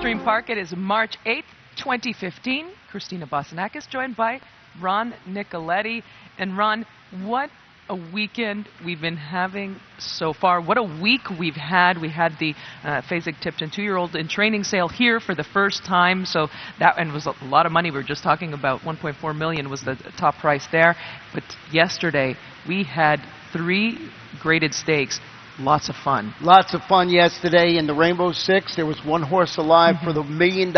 Gulfstream Park. It is March 8th, 2015. Christina Bosanakis joined by Ron Nicoletti. And Ron, what a weekend we've been having so far. What a week we've had. We had the Fasig-Tipton 2-year-old in training sale here for the first time. So that and was a lot of money. We were just talking about $1.4 million was the top price there. But yesterday we had 3 graded stakes. Lots of fun. Lots of fun yesterday in the Rainbow Six. There was one horse alive for the $1 million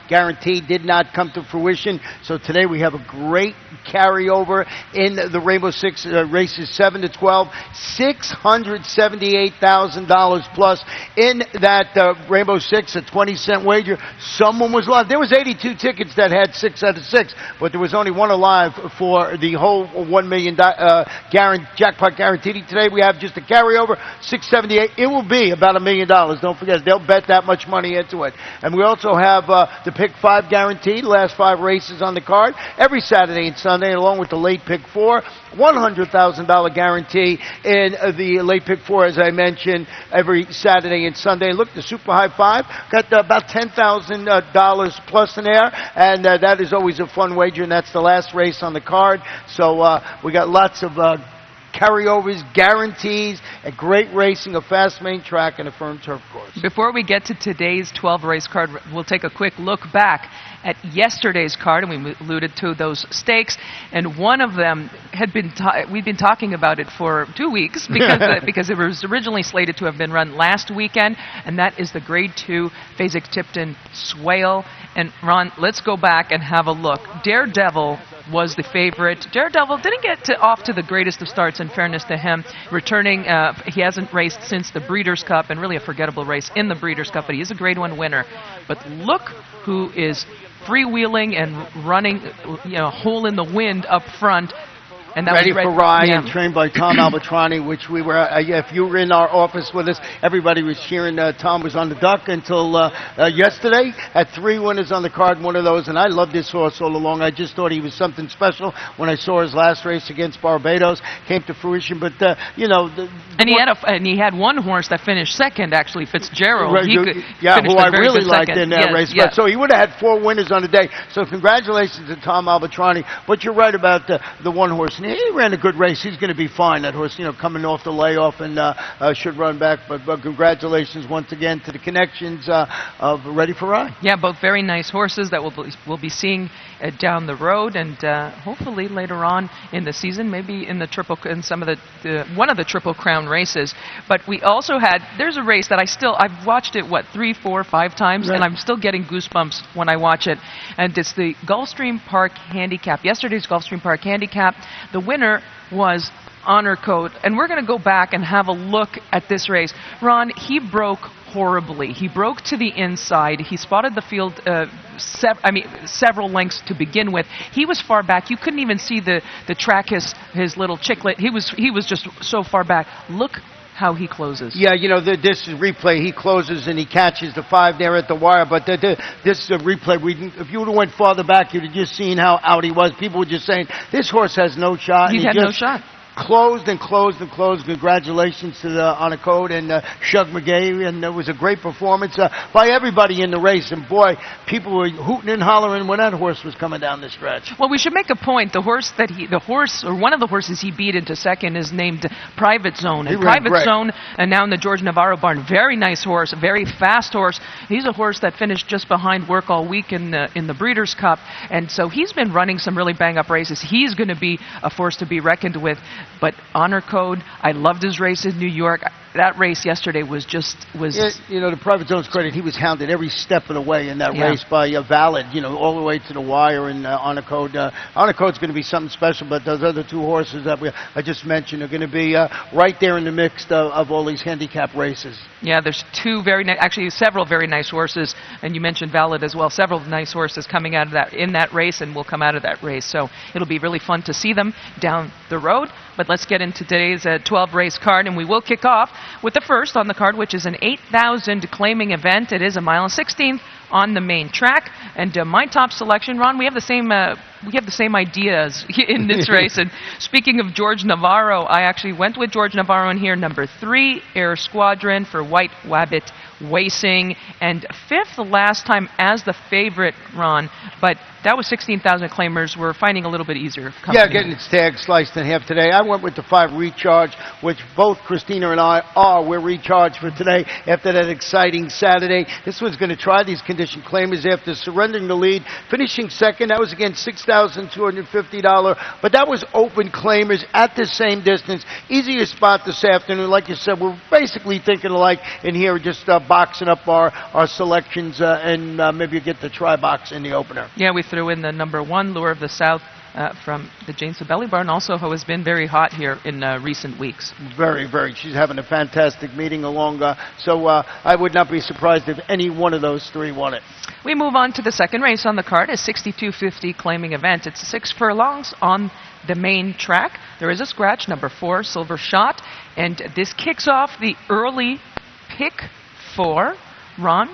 guarantee. Did not come to fruition. So today we have a great carryover in the Rainbow Six races 7 to 12. $678,000 plus in that Rainbow Six, a 20-cent wager. Someone was alive. There was 82 tickets that had 6 out of 6, but there was only one alive for the whole $1 million jackpot guarantee. Today we have just a carryover. 678. It will be about $1 million. Don't forget, they'll bet that much money into it. And we also have the Pick 5 guarantee, the last 5 races on the card, every Saturday and Sunday, along with the late Pick 4. $100,000 guarantee in the late Pick 4, as I mentioned, every Saturday and Sunday. Look, the Super High 5 got about $10,000 plus in there, and that is always a fun wager, and that's the last race on the card. So we got lots of carryovers, guarantees, a great racing, a fast main track, and a firm turf course. Before we get to today's 12-race card, we'll take a quick look back at yesterday's card, and we alluded to those stakes. And one of them had been we've been talking about it for 2 weeks because it was originally slated to have been run last weekend, and that is the Grade 2 Fasig-Tipton Swale. And Ron, let's go back and have a look. Daredevil was the favorite. Daredevil didn't get off to the greatest of starts, in fairness to him. Returning, he hasn't raced since the Breeders' Cup, and really a forgettable race in the Breeders' Cup, but he is a Grade 1 winner. But look who is freewheeling and running, a hole in the wind up front. And that Ready for Rye, and trained by Tom Albatrani, which we were, if you were in our office with us, everybody was cheering. Tom was on the duck until yesterday. Had 3 winners on the card, one of those, and I loved this horse all along. I just thought he was something special when I saw his last race against Barbados. Came to fruition, but, And he had one horse that finished second, actually, Fitzgerald. Right, who I really liked in that race. Yes. But, so he would have had 4 winners on the day. So congratulations to Tom Albatrani. But you're right about the one horse. And he ran a good race. He's going to be fine. That horse, coming off the layoff and should run back. But congratulations once again to the connections of Ready for Rye. Yeah, both very nice horses that we'll be seeing down the road, and hopefully later on in the season, maybe in the some of the one of the Triple Crown races. But we also there's a race that I've watched it 3, 4, 5 times, right, and I'm still getting goosebumps when I watch it. And it's the Gulfstream Park Handicap. Yesterday's Gulfstream Park Handicap. The winner was Honor Code, and we're going to go back and have a look at this race. Ron, he broke horribly. He broke to the inside. He spotted the field several lengths to begin with. He was far back. You couldn't even see the track, his little chicklet. He was just so far back. Look how he closes. Yeah, this is replay. He closes and he catches the 5 there at the wire. But this replay, if you would have went farther back, you'd have just seen how out he was. People were just saying, this horse has no shot. He had no shot. Closed and closed and closed. Congratulations to the Honor Code and Shug McGay, and it was a great performance by everybody in the race. And boy, people were hooting and hollering when that horse was coming down the stretch. Well, we should make a point. One of the horses he beat into second is named Private Zone. And Private Zone, and now in the George Navarro barn, very nice horse, a very fast horse. He's a horse that finished just behind Work All Week in the Breeders' Cup, and so he's been running some really bang-up races. He's going to be a force to be reckoned with. But Honor Code, I loved his race in New York. That race yesterday was to Private Zone's credit, he was hounded every step of the way in that race by Valid, all the way to the wire. And Honor Code, Honor Code's going to be something special. But those other 2 horses that I just mentioned are going to be right there in the mix of all these handicap races. Yeah, there's several very nice horses, and you mentioned Valid as well. Several nice horses coming out of that race, and will come out of that race. So it'll be really fun to see them down the road. But let's get into today's 12-race card, and we will kick off with the first on the card, which is an 8,000 claiming event. It is 1.16 miles on the main track. And my top selection, Ron, we have the same we have the same ideas in this race. And speaking of George Navarro, I actually went with George Navarro in here, number 3, Air Squadron for White Wabbit Racing, and 5th last time as the favorite, Ron, but that was 16,000 claimers. We're finding a little bit easier. Yeah, getting its tag sliced in half today. I went with the 5 Recharge, which both Christina and I are. We're recharged for today after that exciting Saturday. This one's going to try these condition claimers after surrendering the lead, finishing second. That was against $6,250, but that was open claimers at the same distance. Easier spot this afternoon. Like you said, we're basically thinking alike in here, just boxing up our selections and maybe you get the try box in the opener. Yeah, we threw in the number 1, Lure of the South, from the Jane Sabelli barn, also who has been very hot here in recent weeks. Very, very. She's having a fantastic meeting along, so I would not be surprised if any one of those 3 won it. We move on to the second race on the card, a 6250 claiming event. It's 6 furlongs on the main track. There is a scratch, number 4, Silver Shot, and this kicks off the early pick 4. Ron,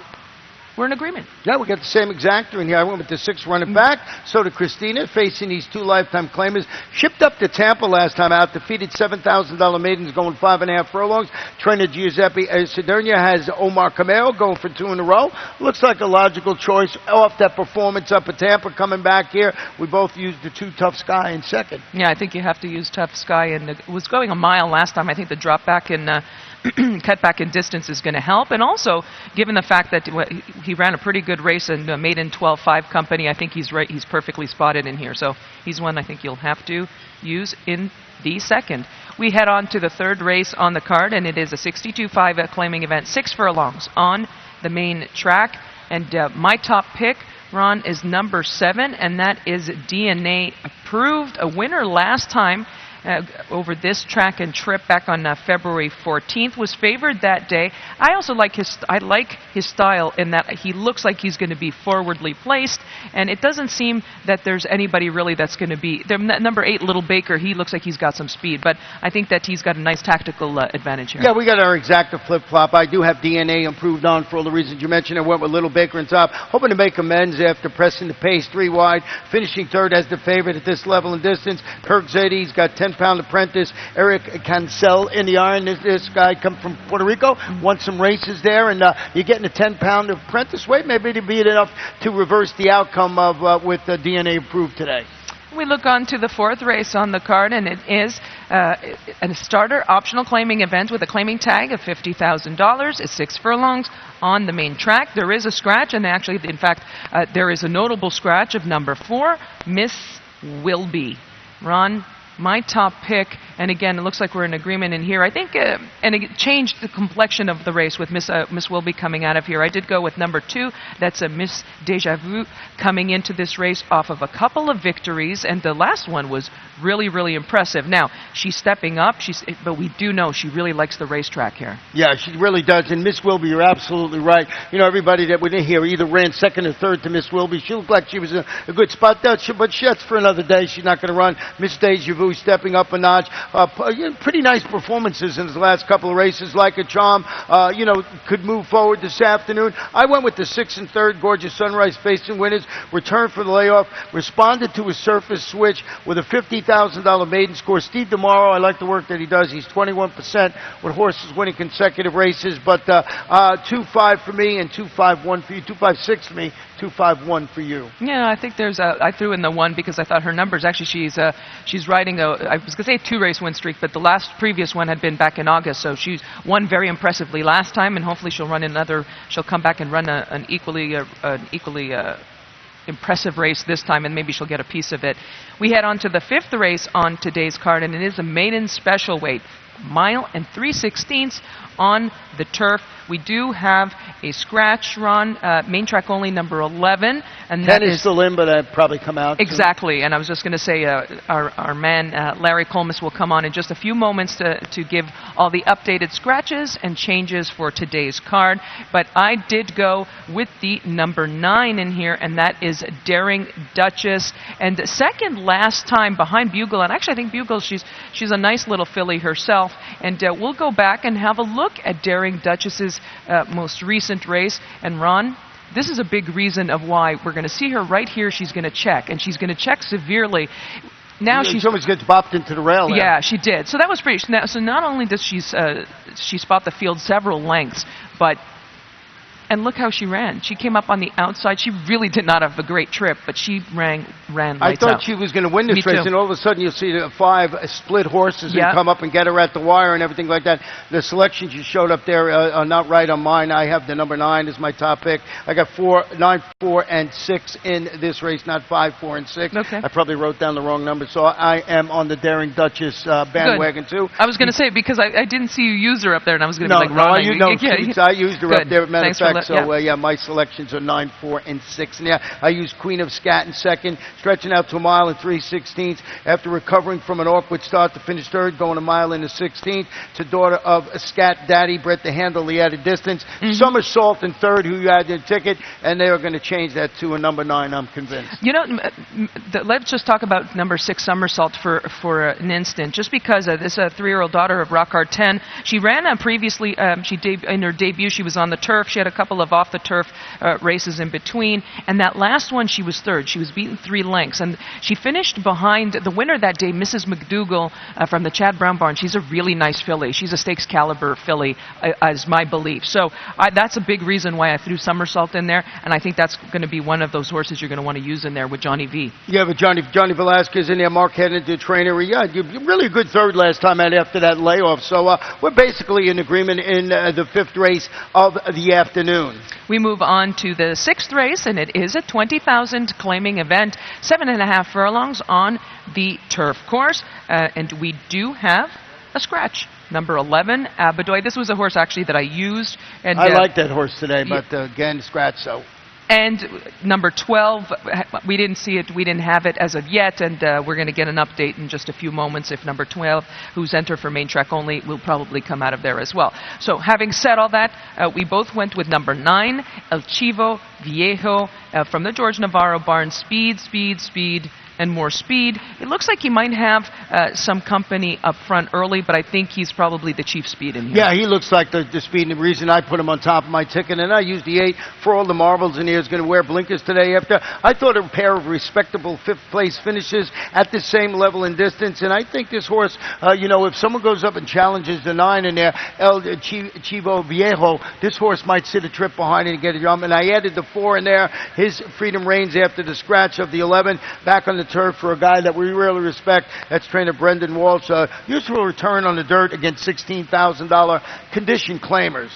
we're in agreement. Yeah, we got the same exactor in here. I went with the 6 running back. So did Christina, facing these 2 lifetime claimers. Shipped up to Tampa last time out. Defeated $7,000 maidens going 5.5 furlongs. Trainer Giuseppe Cederna has Omar Camaro going for 2 in a row. Looks like a logical choice off that performance up at Tampa. Coming back here, we both used the 2 Tough Sky in second. Yeah, I think you have to use Tough Sky. And it was going a mile last time. I think the drop back in cut back in distance is going to help. And also, given the fact that he ran a pretty good race and made in 12.5 company, I think he's right. He's perfectly spotted in here. So he's one I think you'll have to use in the second. We head on to the third race on the card, and it is a 62.5 claiming event, 6 furlongs on the main track. And my top pick, Ron, is number 7, and that is DNA Approved. A winner last time over this track and trip back on February 14th, was favored that day. I also like his style in that he looks like he's going to be forwardly placed, and it doesn't seem that there's anybody really that's going to be there. Number 8, Little Baker, he looks like he's got some speed, but I think that he's got a nice tactical advantage here. Yeah, we got our exacta flip-flop. I do have DNA Improved on for all the reasons you mentioned. I went with Little Baker on top, hoping to make amends after pressing the pace 3 wide, finishing third as the favorite at this level and distance. Kirk Zadie's got 10-pound apprentice. Eric Cancel in the iron. This guy come from Puerto Rico, won some races there, and you're getting a 10-pound apprentice weight. Maybe to be enough to reverse the outcome of with DNA Approved today. We look on to the fourth race on the card, and it is a starter optional claiming event with a claiming tag of $50,000. It's 6 furlongs on the main track. There is a scratch, and actually, in fact, there is a notable scratch of number 4, Miss Wilby. Ron, my top pick, and again, it looks like we're in agreement in here. I think, and it changed the complexion of the race with Miss Wilby coming out of here. I did go with number 2. That's a Miss Deja Vu coming into this race off of a couple of victories, and the last one was really, really impressive. Now, she's stepping up, but we do know she really likes the racetrack here. Yeah, she really does, and Miss Wilby, you're absolutely right. You know, everybody that we didn't hear either ran second or third to Miss Wilby. She looked like she was in a good spot, but that's for another day. She's not going to run. Miss Deja Vu stepping up a notch. Pretty nice performances in his last couple of races, like a charm. Could move forward this afternoon. I went with the 6 and 3rd, Gorgeous Sunrise facing winners. Returned for the layoff. Responded to his surface switch with a $50,000 maiden score. Steve DeMauro, I like the work that he does. He's 21% with horses winning consecutive races. But 2-5 for me and 2-5-1 for you. 2-5-6 for me. 2-5-1 for you. Yeah, I think I threw in the 1 because I thought her numbers, actually she's riding I was going to say a 2-race win streak, but the previous one had been back in August, so she's won very impressively last time, and hopefully she'll come back and run an equally impressive race this time, and maybe she'll get a piece of it. We head on to the 5th race on today's card, and it is a maiden special weight, 1 mile and 3/16 on the turf. We do have a scratch run, main track only, number 11. And 10 is still in, but I'd probably come out. Exactly, and I was just going to say our man Larry Colmus will come on in just a few moments to give all the updated scratches and changes for today's card. But I did go with the number 9 in here, and that is Daring Duchess. And second last time behind Bugle, and actually I think Bugle, she's a nice little filly herself. And we'll go back and have a look at Daring Duchess's most recent race. And Ron, this is a big reason of why we're going to see her right here. She's going to check, and she's going to check severely. Now she almost gets bopped into the rail there. Yeah, she did. So that was pretty. So not only does she spot the field several lengths, but and look how she ran. She came up on the outside. She really did not have a great trip, but she ran lights I thought out. she was going to win this Me race, too. and all of a sudden you'll see the 5 split horses Yep. and come up and get her at the wire and everything like that. The selections you showed up there are not right on mine. I have the number 9 as my top pick. I got 9, 4, and 6 in this race, not 5, 4, and 6. Okay. I probably wrote down the wrong number, so I am on the Daring Duchess bandwagon too. I was going to say, because I didn't see you use her up there, and I was going to No, be like, wrong. I used her up there, as a matter of fact, so yeah. my selections are 9, 4, and 6. And yeah, I used Queen of Scat in second, stretching out to a mile and 3/16 after recovering from an awkward start to finish third, going a mile in the 16th to daughter of Scat Daddy, Brett to handle the added distance. Somersault in third, who you had their ticket, and they are going to change that to a number 9, I'm convinced. You know, let's just talk about number 6, Somersault, for an instant, just because this 3-year-old daughter of Rock Hard 10, she ran previously, in her debut, she was on the turf. She had a couple of off-the-turf races in between, and that last one she was third. She was beaten 3 lengths, and she finished behind the winner that day, Mrs. McDougall from the Chad Brown barn. She's a really nice filly. She's a stakes caliber filly, is my belief. So that's a big reason why I threw Somersault in there, and I think that's going to be one of those horses you're going to want to use in there with Johnny V. Yeah, but Johnny Velasquez in there, Mark Hennon, the trainer. Yeah, you're really a good third last time out after that layoff. So we're basically in agreement in the 5th race of the afternoon. We move on to the 6th race, and it is a 20,000 claiming event, 7.5 furlongs on the turf course, and we do have a scratch. Number 11, Abadoy. This was a horse actually that I used, and I like that horse today, but again, scratch. So. And number 12, we didn't see it, we didn't have it as of yet, and we're going to get an update in just a few moments if number 12, who's entered for main track only, will probably come out of there as well. So having said all that, we both went with number 9, El Chivo Viejo, from the George Navarro barn. Speed, speed, speed, and more speed. It looks like he might have some company up front early, but I think he's probably the chief speed in here. Yeah, he looks like the speed, and the reason I put him on top of my ticket, and I used the 8 for all the marbles, and he is going to wear blinkers today after. I thought a pair of respectable 5th place finishes at the same level in distance, and I think this horse, if someone goes up and challenges the 9 in there, El Chivo Viejo, this horse might sit a trip behind and get a jump, and I added the 4 in there. His freedom reigns after the scratch of the 11, back on the turf for a guy that we really respect. That's trainer Brendan Walsh. Useful return on the dirt against $16,000 condition claimers.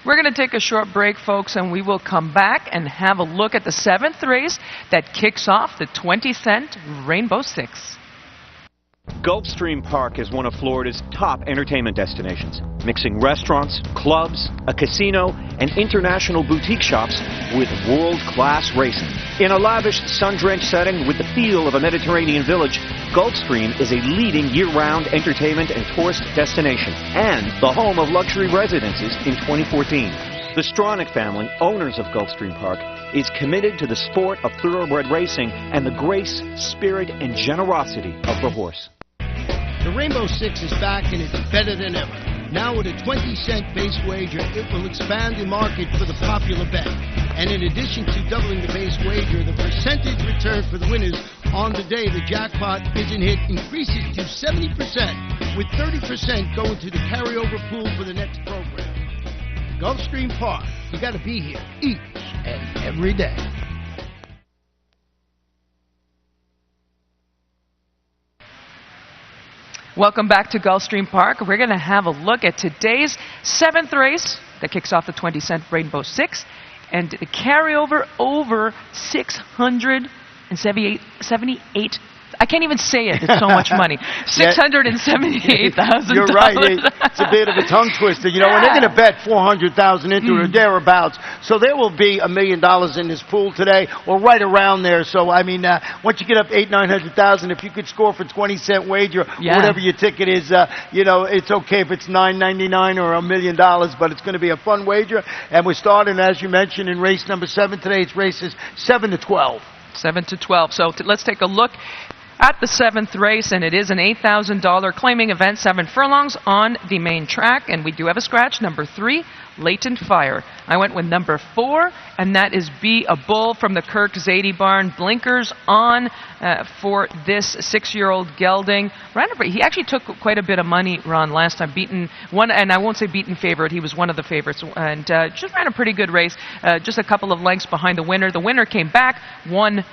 We're going to take a short break, folks, and we will come back and have a look at the 7th race that kicks off the 20-cent Rainbow 6. Gulfstream Park is one of Florida's top entertainment destinations, mixing restaurants, clubs, a casino, and international boutique shops with world-class racing. In a lavish, sun-drenched setting with the feel of a Mediterranean village, Gulfstream is a leading year-round entertainment and tourist destination and the home of luxury residences in 2014. The Stronach family, owners of Gulfstream Park, is committed to the sport of thoroughbred racing and the grace, spirit, and generosity of the horse. The Rainbow 6 is back, and it's better than ever. Now with a 20-cent base wager, it will expand the market for the popular bet. And in addition to doubling the base wager, the percentage return for the winners on the day the jackpot isn't hit increases to 70%, with 30% going to the carryover pool for the next program. Gulfstream Park, you got to be here each and every day. Welcome back to Gulfstream Park. We're going to have a look at today's 7th race that kicks off the 20-cent Rainbow 6, and the carryover over $678. I can't even say it. It's so much money. $678,000. You're right. It's a bit of a tongue twister. And they're going to bet $400,000 into it or thereabouts. So there will be $1 million in this pool today, or right around there. So once you get up $800,000-900,000, if you could score for 20-cent wager, whatever your ticket is, it's okay if it's $9.99 or $1 million, but it's going to be a fun wager. And we're starting, as you mentioned, in race number 7 today. It's races 7 to 12. 7 to 12. So let's take a look. At the 7th race, and it is an $8,000 claiming event, 7 furlongs on the main track, and we do have a scratch, number 3, Latent Fire. I went with number 4, and that is Be a Bull from the Kirk Zadie barn. Blinkers on for this 6-year-old gelding. He actually took quite a bit of money, Ron, last time. Beaten one, and I won't say beaten favorite. He was one of the favorites, and just ran a pretty good race. Just a couple of lengths behind the winner. The winner came back, won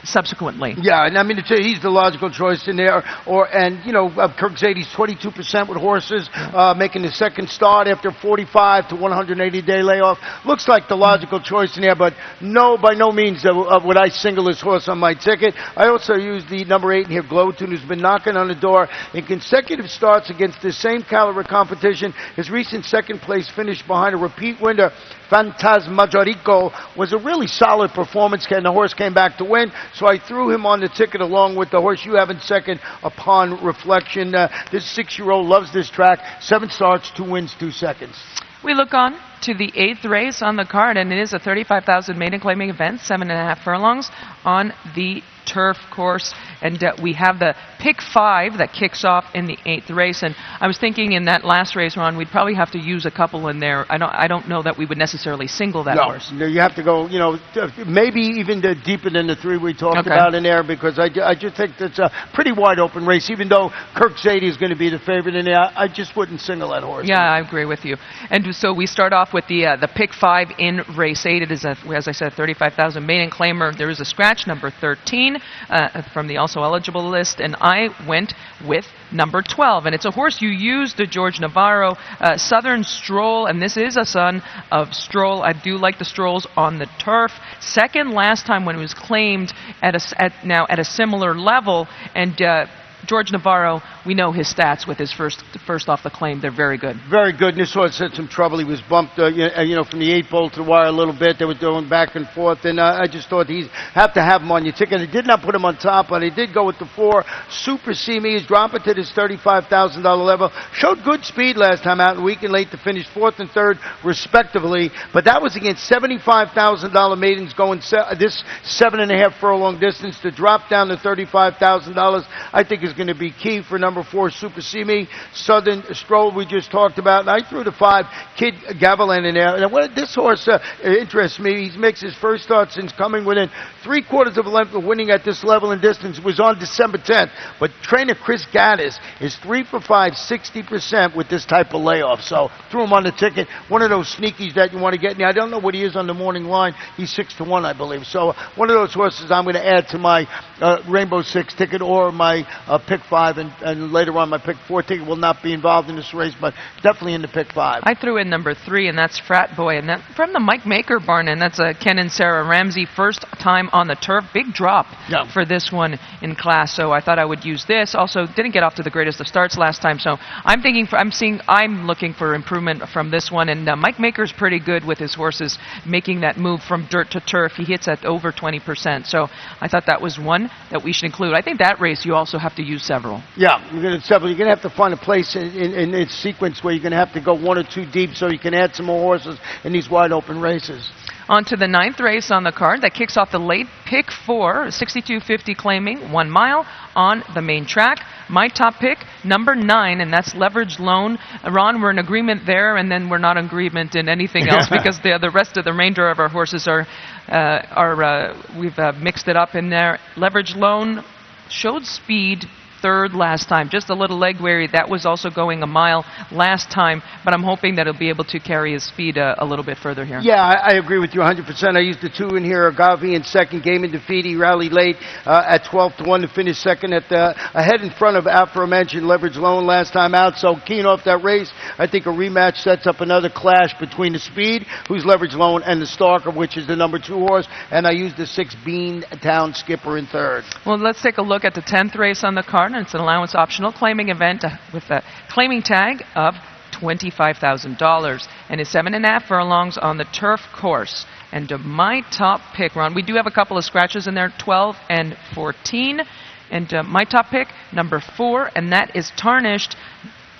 subsequently. Yeah, and I mean, he's the logical choice in there. And you know, Kirk Zadie's 22% with horses, making the second start after 45 to 180-day layoff. Looks like the logical choice in there, but no, by no means would I single this horse on my ticket. I also used the number 8 in here, Glowtune, who's been knocking on the door in consecutive starts against the same caliber competition. His recent second-place finish behind a repeat winner, Fantasmagorico, was a really solid performance, and the horse came back to win. So I threw him on the ticket along with the horse you have in second upon reflection. This 6-year-old loves this track. 7 starts, 2 wins, 2 seconds. We look on to the 8th race on the card, and it is a 35,000 maiden claiming event, 7.5 furlongs on the turf course, and we have the pick 5 that kicks off in the 8th race. And I was thinking in that last race, Ron, we'd probably have to use a couple in there. I don't know that we would necessarily single that horse. No, you have to go, you know, maybe even deeper than the 3 we talked about in there, because I just think that's a pretty wide open race. Even though Kirk Zadie is going to be the favorite in there, I just wouldn't single that horse. Yeah, I agree with you. And so we start off with the pick 5 in race 8. It is, as I said, 35,000 maiden claimer. There is a scratch, number 13, from the also eligible list, and I went with number 12. And it's a horse you used, the George Navarro, Southern Stroll, and this is a son of Stroll. I do like the Strolls on the turf. Second last time when it was claimed at a similar level, and George Navarro, we know his stats with his first off the claim. They're very good. Very good. And this horse had some trouble. He was bumped, from the 8 bolt to the wire a little bit. They were going back and forth, and I just thought he'd have to have him on your ticket. I did not put him on top, but he did go with the 4. Super See Me. He's dropping to this $35,000 level. Showed good speed last time out, and weak and late to finish 4th and 3rd, respectively. But that was against $75,000 maidens going this 7.5 furlong distance. To drop down to $35,000, I think is going to be key for number 4, Super See Me. Southern Stroll we just talked about, and I threw the 5, Kid Gavilan, in there. And this horse interests me. He makes his first start since coming within 3/4 of a length of winning at this level and distance. It was on December 10th. But trainer Chris Gaddis is 3 for 5, 60% with this type of layoff. So threw him on the ticket. One of those sneakies that you want to get. Now I don't know what he is on the morning line. He's 6 to 1, I believe. So one of those horses I'm going to add to my Rainbow 6 ticket or my pick 5, and later on my pick 4 ticket will not be involved in this race, but definitely in the pick 5. I threw in number 3, and that's Frat Boy, and that from the Mike Maker barn, and that's Ken and Sarah Ramsey, first time on the turf. Big drop for this one in class, so I thought I would use this. Also, didn't get off to the greatest of starts last time, so I'm looking for improvement from this one, and Mike Maker's pretty good with his horses making that move from dirt to turf. He hits at over 20%, so I thought that was one that we should include. I think that race you also have to use several. Yeah, you're going to have to find a place in its sequence where you're going to have to go 1 or 2 deep so you can add some more horses in these wide open races. On to the 9th race on the card that kicks off the late pick 4, 62.50 claiming 1 mile on the main track. My top pick, number 9, and that's Leverage Loan. Ron, we're in agreement there, and then we're not in agreement in anything else because the rest of the remainder of our horses we've mixed it up in there. Leverage Loan showed speed 3rd last time, just a little leg weary. That was also going a mile last time, but I'm hoping that he'll be able to carry his speed a little bit further here. Yeah, I agree with you 100%. I used the 2 in here, Agavi in second, Game in Defeat. He rallied late at 12 to 1 to finish second ahead in front of aforementioned Leverage Loan last time out. So keen off that race. I think a rematch sets up another clash between the Speed, who's Leverage Loan, and the Stalker, which is the number 2 horse. And I used the 6 Bean Town Skipper in 3rd. Well, let's take a look at the 10th race on the card. And it's an allowance optional claiming event with a claiming tag of $25,000, and it's 7.5 furlongs on the turf course. And my top pick, Ron, we do have a couple of scratches in there, 12 and 14. And my top pick, number 4, and that is Tarnished.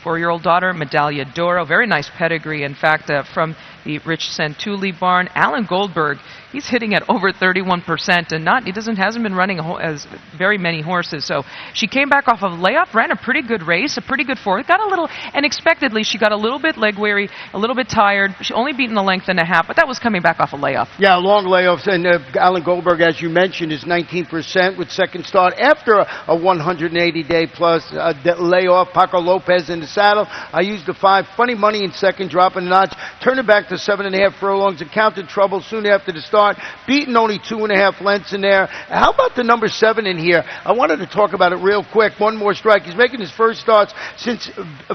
4-year-old daughter, Medaglia d'Oro. Very nice pedigree. In fact, from the Rich Santulli barn. Alan Goldberg, he's hitting at over 31%, and hasn't been running as very many horses. So she came back off of layoff, ran a pretty good race, a pretty good fourth. Got a little, unexpectedly, she got a little bit leg weary, a little bit tired. She only beaten a length and a half, but that was coming back off a layoff. Yeah, long layoffs, and Alan Goldberg, as you mentioned, is 19% with second start after a 180-day plus layoff. Paco Lopez in the saddle. I used the 5. Funny money in second, dropping a notch. Turned it back to 7.5 furlongs. Encountered trouble soon after the start. Beaten only 2.5 lengths in there. How about the number 7 in here? I wanted to talk about it real quick. One more strike. He's making his first starts since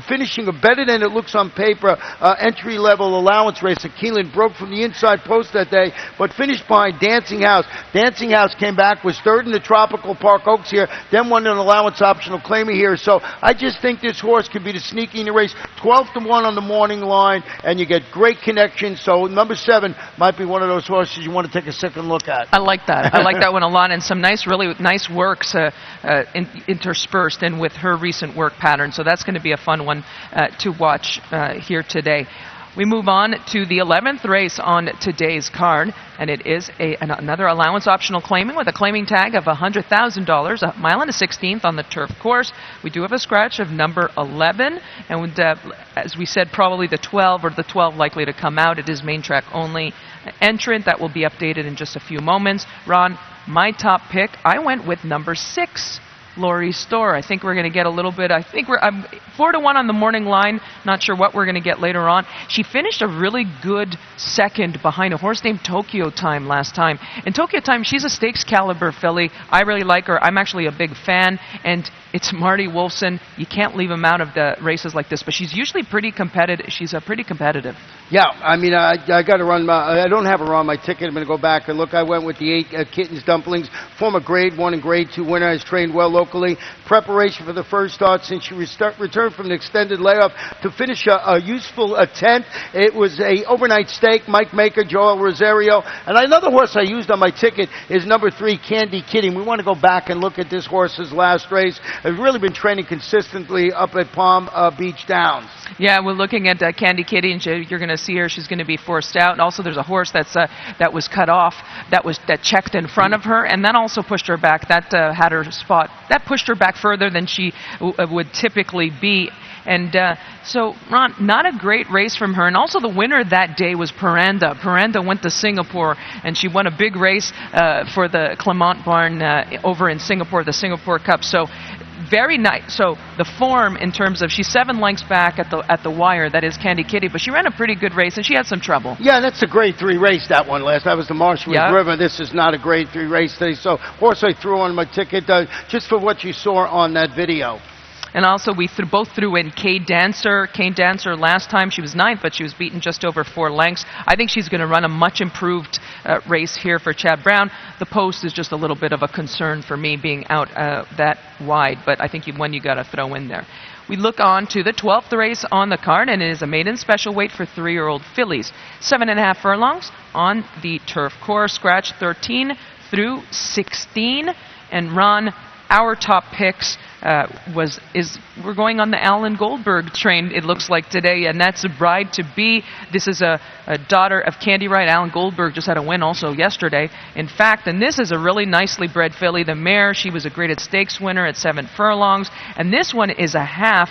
finishing a better than it looks on paper entry-level allowance race at Keelan. Broke from the inside post that day, but finished behind Dancing House. Dancing House came back, was third in the Tropical Park Oaks here, then won an allowance optional claimer here. So I just think this horse could be the sneaky in the race. 12-1 on the morning line, and you get great connections. So number 7 might be one of those horses you want to take a second look at. I like that. I like that one a lot, and some really nice works interspersed in with her recent work pattern. So that's going to be a fun one to watch here today. We move on to the 11th race on today's card, and it is another allowance optional claiming with a claiming tag of $100,000, a mile and a 16th on the turf course. We do have a scratch of number 11, and as we said, probably the 12 or the 12 likely to come out. It is main track only entrant. That will be updated in just a few moments. Ron, my top pick, I went with number 6. Laurie Store. I think we're going to get a little bit. I'm 4-1 on the morning line. Not sure what we're going to get later on. She finished a really good second behind a horse named Tokyo Time last time. And Tokyo Time, she's a stakes caliber filly. I really like her. I'm actually a big fan. And it's Marty Wolfson. You can't leave him out of the races like this. But she's usually pretty competitive. She's pretty competitive. Yeah, I mean, I got to run. I don't have her on my ticket. I'm going to go back and look. I went with the 8 Kittens Dumplings, former Grade 1 and Grade 2 winner. Has trained well locally. Preparation for the first start since she returned from the extended layoff to finish a useful 10th. It was a overnight stake. Mike Maker, Joel Rosario, and another horse I used on my ticket is number 3, Candy Kitty. We want to go back and look at this horse's last race. Has really been training consistently up at Palm Beach Downs. Yeah, we're looking at Candy Kitty, and you're going to see her. She's going to be forced out. And also, there's a horse that was cut off, that checked in front of her, and that also pushed her back. That had her spot. That pushed her back further than she would typically be. And so, Ron, not a great race from her. And also the winner that day was Paranda. Paranda went to Singapore, and she won a big race for the Clement Barn over in Singapore, the Singapore Cup. So very nice. So the form in terms of, she's 7 lengths back at the wire, that is Candy Kitty, but she ran a pretty good race, and she had some trouble. Yeah, that's a grade 3 race, that one last. That was the Marshwood River. This is not a grade 3 race today. So horse I threw on my ticket just for what you saw on that video. And also, we both threw in Kay Dancer. Kay Dancer last time, she was 9th, but she was beaten just over 4 lengths. I think she's going to run a much improved race here for Chad Brown. The post is just a little bit of a concern for me, being out that wide, but I think one you got to throw in there. We look on to the 12th race on the card, and it is a maiden special weight for 3-year-old fillies. 7.5 furlongs on the turf course, scratch 13 through 16. And Ron, our top picks we're going on the Alan Goldberg train, it looks like today, and that's a bride to be. This is a daughter of Candy Wright. Alan Goldberg just had a win also yesterday, in fact, and this is a really nicely bred filly. The mare, she was a graded stakes winner at 7 furlongs, and this one is a half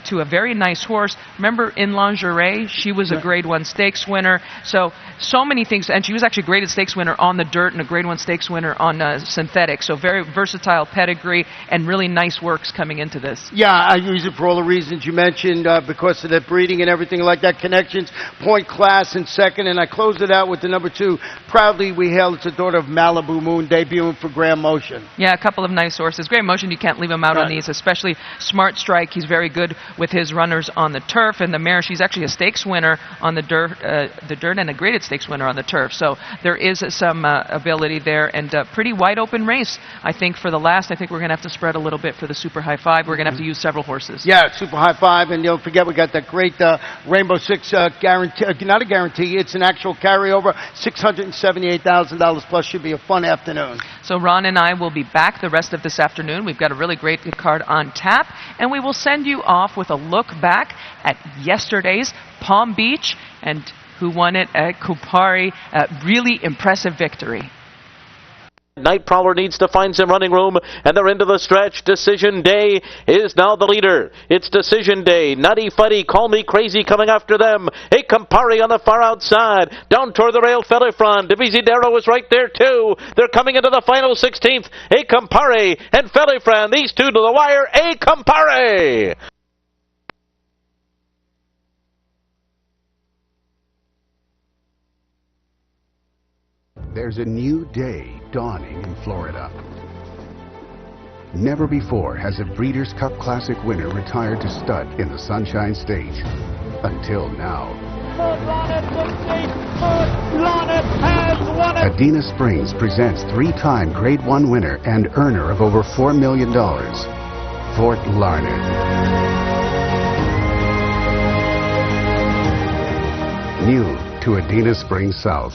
to a very nice horse. Remember In Lingerie? She was a grade 1 stakes winner. So many things, and she was actually a graded stakes winner on the dirt and a grade 1 stakes winner on synthetic. So very versatile pedigree and really nice works coming into this. Yeah, I use it for all the reasons you mentioned, because of the breeding and everything like that, connections, point class in second, and I closed it out with the number 2, Proudly We Hail. It's a daughter of Malibu Moon, debuting for Graham Motion. Yeah, a couple of nice horses. Graham Motion, you can't leave him out on these, especially Smart Strike. He's very good with his runners on the turf, and the mare, she's actually a stakes winner on the dirt and a graded stakes winner on the turf. So there is some ability there, and a pretty wide open race, I think, for the last. I think we're going to have to spread a little bit for the Super High 5. We're going to have to use several horses. Yeah, Super High 5, and don't forget we got that great Rainbow 6 guarantee, not a guarantee, it's an actual carryover, $678,000 plus. Should be a fun afternoon. So Ron and I will be back the rest of this afternoon. We've got a really great card on tap, and we will send you off with a look back at yesterday's Palm Beach and who won it at Kupari. Really impressive victory. Night Prowler needs to find some running room, and they're into the stretch. Decision Day is now the leader. It's Decision Day. Nutty Fuddy, Call Me Crazy coming after them. Hey, Campari on the far outside. Down toward the rail, Felifran. Divisidero is right there, too. They're coming into the final 16th. Hey, Campari and Felifran. These two to the wire. Hey, Campari! There's a new day dawning in Florida. Never before has a Breeders' Cup Classic winner retired to stud in the Sunshine State. Until now. Adena Springs presents three-time Grade 1 winner and earner of over $4 million, Fort Larned. New to Adena Springs South.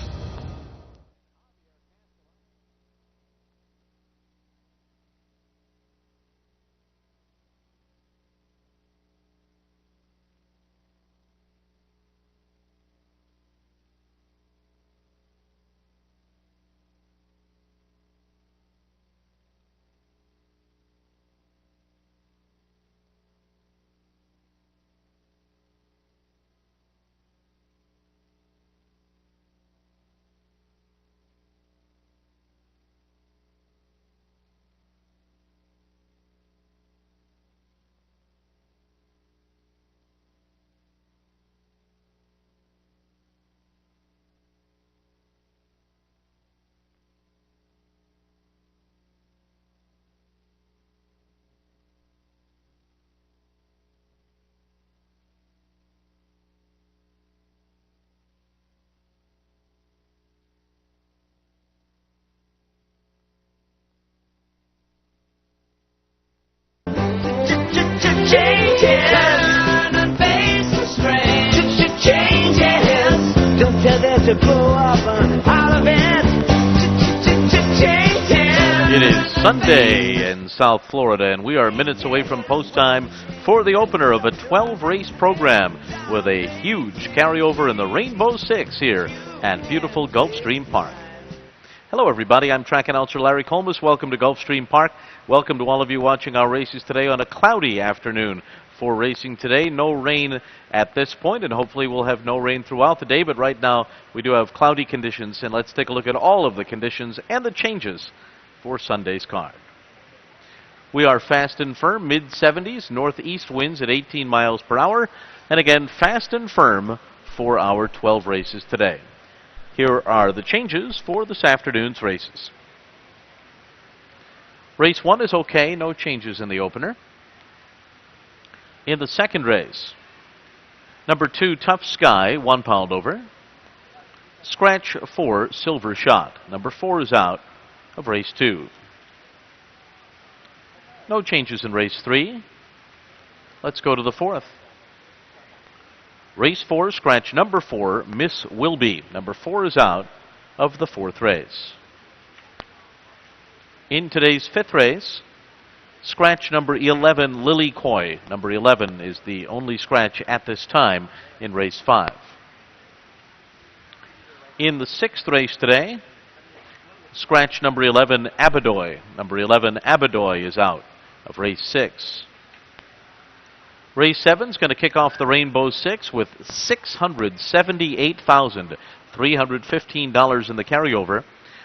It is Sunday in South Florida, and we are minutes away from post time for the opener of a 12-race program with a huge carryover in the Rainbow Six here at beautiful Gulfstream Park. Hello, everybody. I'm track announcer Larry Colmus. Welcome to Gulfstream Park. Welcome to all of you watching our races today on a cloudy afternoon for racing today. No rain at this point, and hopefully we'll have no rain throughout the day, but right now we do have cloudy conditions, and let's take a look at all of the conditions and the changes for Sunday's card. We are fast and firm, mid-70s, northeast winds at 18 miles per hour, and again, fast and firm for our 12 races today. Here are the changes for this afternoon's races. Race 1 is okay, no changes in the opener. In the second race, number 2, Tough Sky, 1 pound over. Scratch 4, Silver Shot. Number 4 is out of race 2. No changes in race 3. Let's go to the fourth. Race 4, scratch number 4, Miss Wilby. Number 4 is out of the fourth race. In today's fifth race, scratch number 11, Lily Coy. Number 11 is the only scratch at this time in race 5. In the sixth race today, scratch number 11, Abadoy. Number 11, Abadoy is out of race 6. Race 7 is going to kick off the Rainbow Six with $678,315 in the carryover.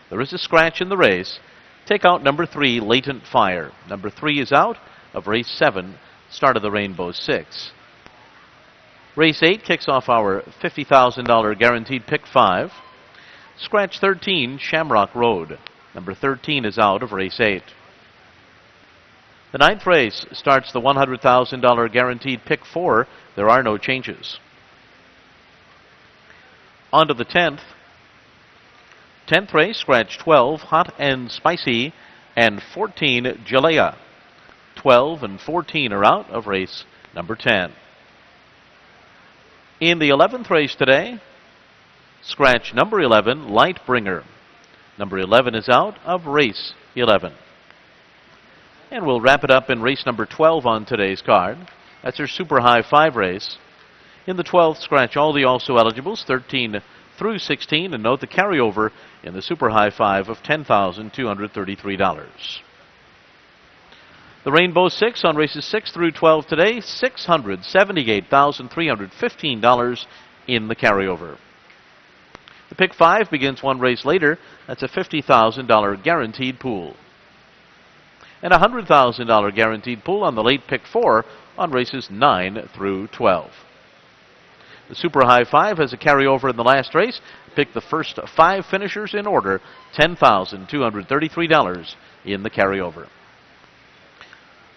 There is a scratch in the race. Take out number 3, Latent Fire. Number 3 is out of race 7, start of the Rainbow Six. Race 8 kicks off our $50,000 guaranteed pick 5. Scratch 13, Shamrock Road. Number 13 is out of race 8. The ninth race starts the $100,000 guaranteed pick 4. There are no changes. On to the 10th. 10th race, scratch 12, Hot and Spicy, and 14, Jalea. 12 and 14 are out of race number 10. In the 11th race today, scratch number 11, Lightbringer. Number 11 is out of race 11. And we'll wrap it up in race number 12 on today's card. That's our Super High 5 race. In the 12th, scratch all the also eligibles, 13 through 16, and note the carryover in the Super High Five of $10,233. The Rainbow Six on races 6 through 12 today, $678,315 in the carryover. The Pick 5 begins one race later. That's a $50,000 guaranteed pool. And a $100,000 guaranteed pool on the late Pick 4 on races 9 through 12. The Super High Five has a carryover in the last race. Pick the first 5 finishers in order, $10,233 in the carryover.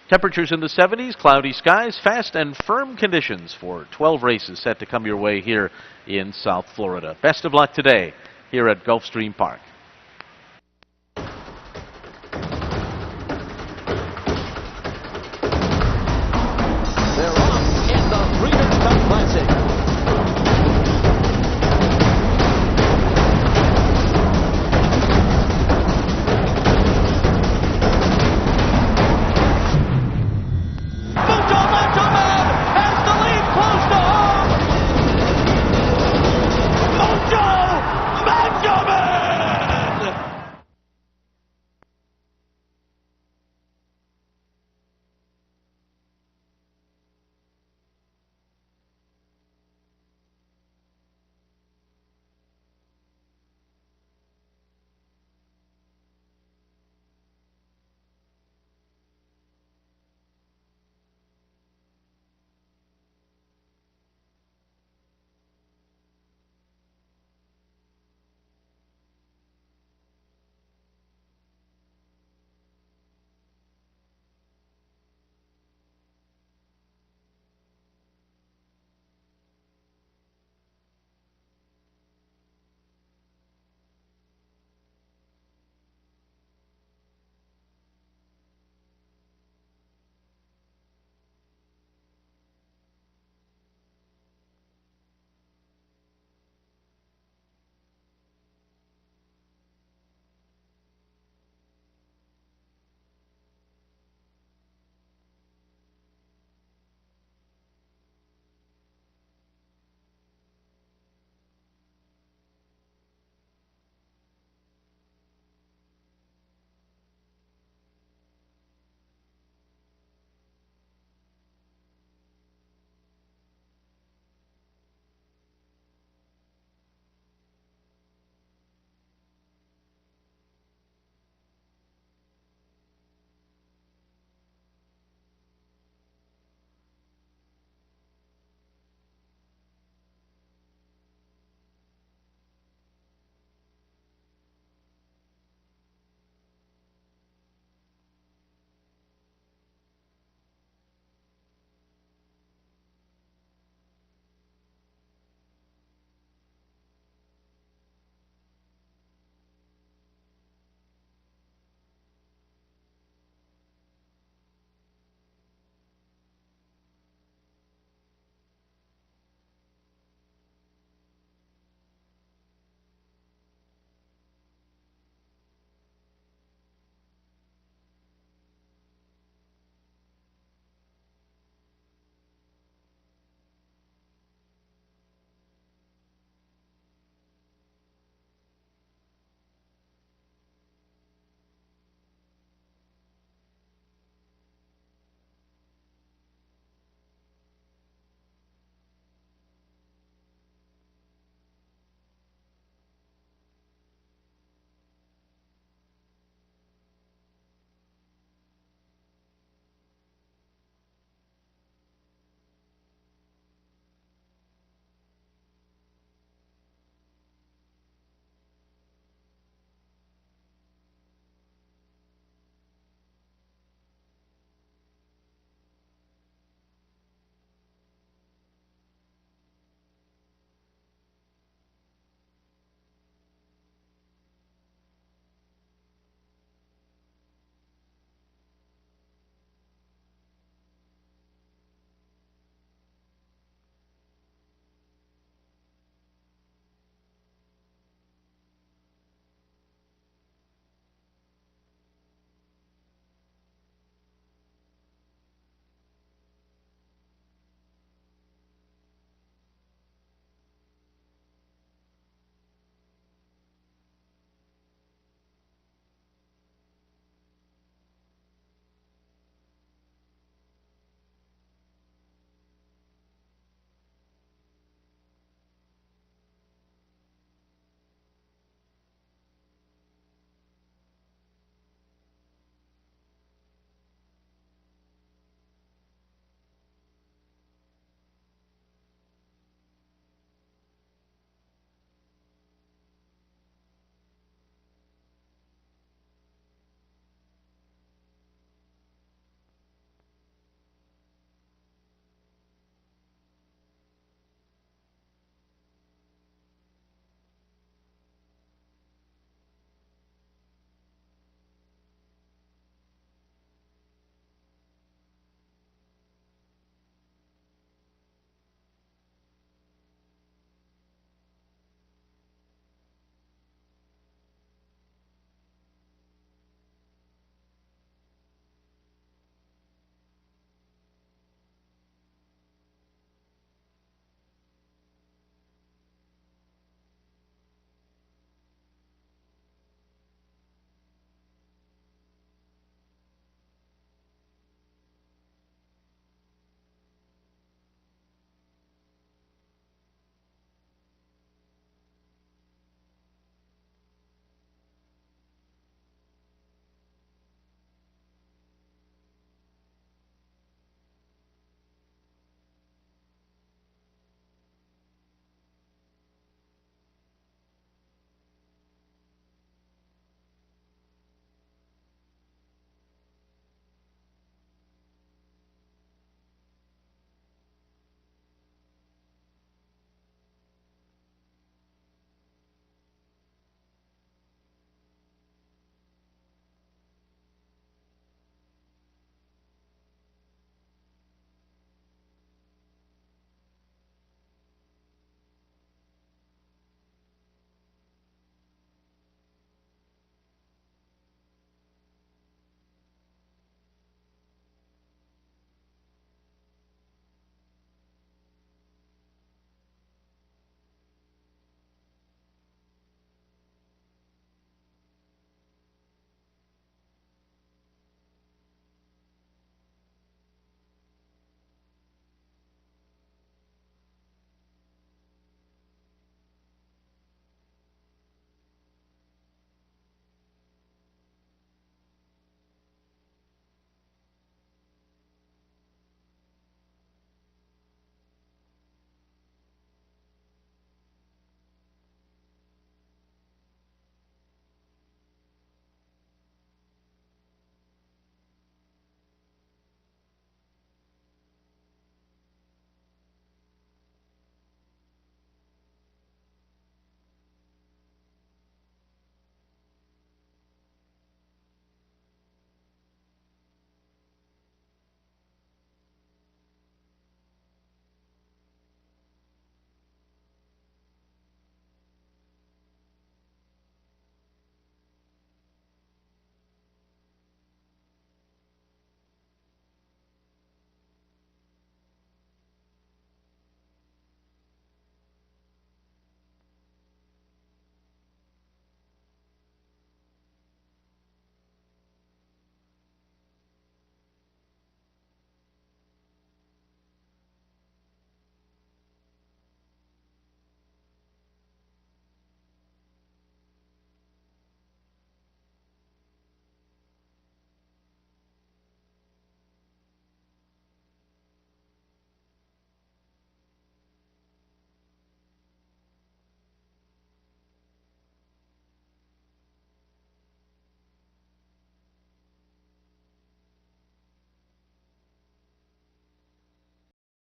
Temperatures in the 70s, cloudy skies, fast and firm conditions for 12 races set to come your way here in South Florida. Best of luck today here at Gulfstream Park.